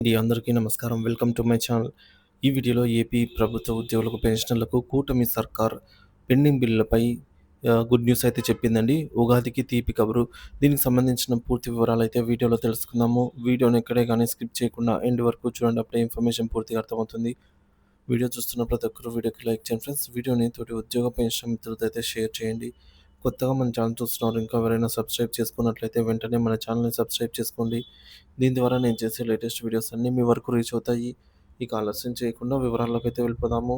అందరికీ నమస్కారం. Welcome to my channel. ఈ వీడియోలో ఏపీ ప్రభుత్వ ఉద్యోగులకు, పెన్షనర్లకు కూటమి సర్కార్ పెండింగ్ బిల్లులపై గుడ్ న్యూస్ అయితే చెప్పిందండి. ఉగాదికి తీపి కబురు. దీనికి సంబంధించిన పూర్తి వివరాలైతే వీడియోలో తెలుసుకుందాము. వీడియోని ఎక్కడే గానీ స్కిప్ చేయకుండా ఎండ్ వరకు చూడండి. అప్పుడే ఇన్ఫర్మేషన్ పూర్తిగా అర్థమవుతుంది. వీడియో చూస్తున్న ప్రతి ఒక్కరు వీడియోకి లైక్ చేయండి ఫ్రెండ్స్. వీడియోని తోటి ఉద్యోగ పెన్షన్ మిత్రులతో అయితే షేర్ చేయండి. కొత్తగా మన ఛానల్ చూస్తున్నారు, ఇంకా ఎవరైనా సబ్స్క్రైబ్ చేసుకున్నట్లయితే వెంటనే మన ఛానల్ని సబ్స్క్రైబ్ చేసుకోండి. దీని ద్వారా నేను చేసే లేటెస్ట్ వీడియోస్ అన్నీ మీ వరకు రీచ్ అవుతాయి. ఇక ఆలస్యం చేయకుండా వివరాల్లోకి అయితే వెళ్ళిపోదాము.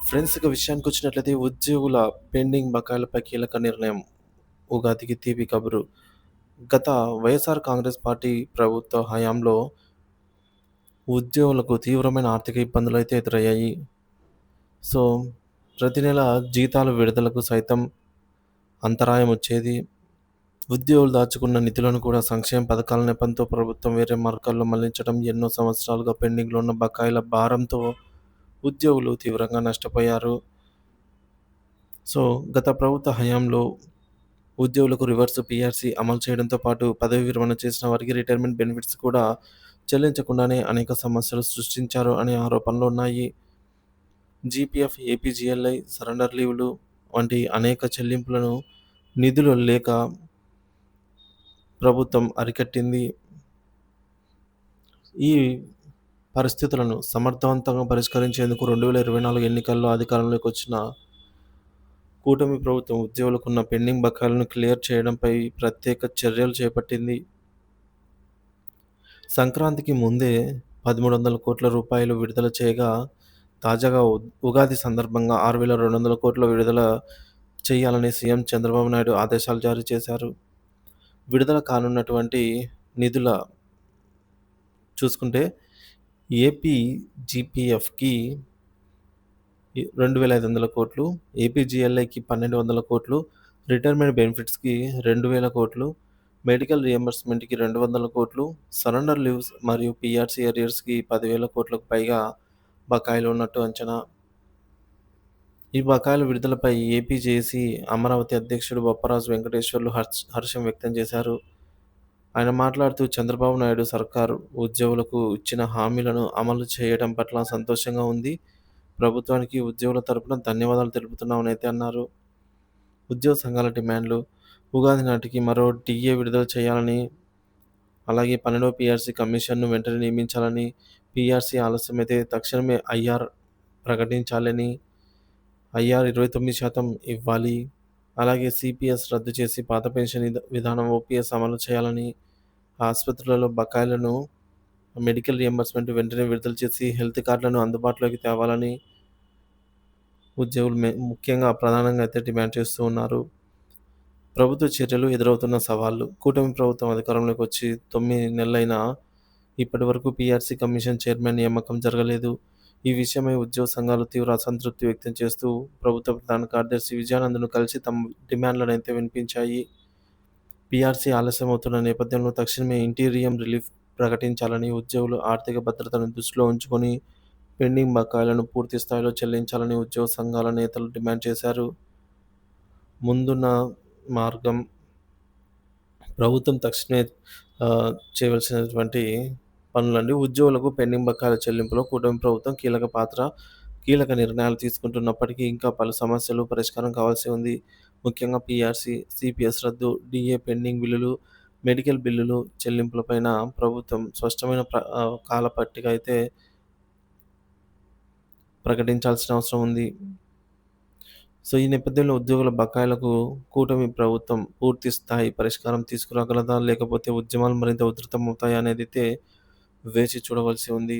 ఫ్రెండ్స్, ఇక విషయానికి వచ్చినట్లయితే ఉద్యోగుల పెండింగ్ బకాయిలపై కీలక నిర్ణయం. ఉగాదికి తీపి కబురు. గత వైఎస్ఆర్ కాంగ్రెస్ పార్టీ ప్రభుత్వ హయాంలో ఉద్యోగులకు తీవ్రమైన ఆర్థిక ఇబ్బందులు అయితే ఎదురయ్యాయి. సో ప్రతి నెల జీతాల విడుదలకు సైతం అంతరాయం వచ్చేది. ఉద్యోగులు దాచుకున్న నిధులను కూడా సంక్షేమ పథకాల నెపంతో ప్రభుత్వం వేరే మార్గాల్లో మళ్లించడం, ఎన్నో సంవత్సరాలుగా పెండింగ్లో ఉన్న బకాయిల భారంతో ఉద్యోగులు తీవ్రంగా నష్టపోయారు. సో గత ప్రభుత్వ హయాంలో ఉద్యోగులకు రివర్స్ పీఆర్సీ అమలు చేయడంతో పాటు పదవి విరమణ చేసిన వారికి రిటైర్మెంట్ బెనిఫిట్స్ కూడా చెల్లించకుండానే అనేక సమస్యలు సృష్టించారు అనే ఆరోపణలు ఉన్నాయి. జీపీఎఫ్, ఏపీజీఎల్ఐ, సరెండర్ లీవ్లు వంటి అనేక చెల్లింపులను నిధులు లేక ప్రభుత్వం అరికట్టింది. ఈ పరిస్థితులను సమర్థవంతంగా పరిష్కరించేందుకు 2024 ఎన్నికల్లో అధికారంలోకి వచ్చిన కూటమి ప్రభుత్వం ఉద్యోగులకున్న పెండింగ్ బకాయిలను క్లియర్ చేయడంపై ప్రత్యేక చర్యలు చేపట్టింది. సంక్రాంతికి ముందే 1,300 కోట్ల రూపాయలు విడుదల చేయగా, తాజాగా ఉగాది సందర్భంగా 6,200 కోట్ల విడుదల చేయాలని సీఎం చంద్రబాబు నాయుడు ఆదేశాలు జారీ చేశారు. విడుదల కానున్నటువంటి నిధుల చూసుకుంటే ఏపీ జీపీఎఫ్కి 2,500 కోట్లు, ఏపీజీఎల్ఐకి 1,200 కోట్లు, రిటైర్మెంట్ బెనిఫిట్స్కి 2,000 కోట్లు, మెడికల్ రియంబర్స్మెంట్కి 200 కోట్లు, సరెండర్ లీవ్స్ మరియు పీఆర్సీ అరియర్స్కి 10,000 కోట్లకు పైగా బకాయిలు ఉన్నట్టు అంచనా. ఈ బకాయిల విడుదలపై ఏపీ జేఏసీ అమరావతి అధ్యక్షుడు బొప్పరాజు వెంకటేశ్వర్లు హర్షం వ్యక్తం చేశారు. ఆయన మాట్లాడుతూ, చంద్రబాబు నాయుడు సర్కారు ఉద్యోగులకు ఇచ్చిన హామీలను అమలు చేయడం పట్ల సంతోషంగా ఉంది. ప్రభుత్వానికి ఉద్యోగుల తరపున ధన్యవాదాలు తెలుపుతున్నామని అయితే అన్నారు. ఉద్యోగ సంఘాల డిమాండ్లు. ఉగాది నాటికి మరో టీఏ విడుదల చేయాలని, అలాగే 12వ పీఆర్సీ కమిషన్ను వెంటనే నియమించాలని, పీఆర్సీ ఆలస్యమైతే తక్షణమే ఐఆర్ ప్రకటించాలని, ఐఆర్ 29% ఇవ్వాలి, అలాగే సిపిఎస్ రద్దు చేసి పాత పెన్షన్ విధానం ఓపీఎస్ అమలు చేయాలని, ఆసుపత్రులలో బకాయిలను, మెడికల్ రియంబర్స్మెంట్ వెంటనే విడుదల చేసి హెల్త్ కార్డులను అందుబాటులోకి తేవాలని ఉద్యోగులు ముఖ్యంగా ప్రధానంగా అయితే డిమాండ్ చేస్తూ ఉన్నారు. ప్రభుత్వ చర్యలు, ఎదురవుతున్న సవాళ్లు. కూటమి ప్రభుత్వం అధికారంలోకి వచ్చి 9 నెలలైనా ఇప్పటి వరకు పీఆర్సీ కమిషన్ చైర్మన్ నియామకం జరగలేదు. ఈ విషయమై ఉద్యోగ సంఘాలు తీవ్ర అసంతృప్తి వ్యక్తం చేస్తూ ప్రభుత్వ ప్రధాన కార్యదర్శి విజయానంద్ను కలిసి తమ డిమాండ్లను అయితే వినిపించాయి. పీఆర్సీ ఆలస్యమవుతున్న నేపథ్యంలో తక్షణమే ఇంటీరియం రిలీఫ్ ప్రకటించాలని, ఉద్యోగులు ఆర్థిక భద్రతను దృష్టిలో ఉంచుకొని పెండింగ్ బకాయిలను పూర్తి స్థాయిలో చెల్లించాలని ఉద్యోగ సంఘాల నేతలు డిమాండ్ చేశారు. ముందున్న మార్గం. ప్రభుత్వం తక్షణమే చేయవలసినటువంటి పనులండి. ఉద్యోగులకు పెండింగ్ బకాయిల చెల్లింపులో కూటమి ప్రభుత్వం కీలక నిర్ణయాలు తీసుకుంటున్నప్పటికీ ఇంకా పలు సమస్యలు పరిష్కారం కావాల్సి ఉంది. ముఖ్యంగా పీఆర్సీ, సిపిఎస్ రద్దు, డీఏ పెండింగ్ బిల్లులు, మెడికల్ బిల్లులు చెల్లింపులపైన ప్రభుత్వం స్పష్టమైన కాలపట్టిక అయితే ప్రకటించాల్సిన అవసరం ఉంది. సో ఈ నేపథ్యంలో ఉద్యోగుల బకాయిలకు కూటమి ప్రభుత్వం పూర్తి స్థాయి పరిష్కారం తీసుకురాగలదా, లేకపోతే ఉద్యమాలు మరింత ఉధృతమవుతాయా అనేది అయితే వేచి చూడవలసి ఉంది.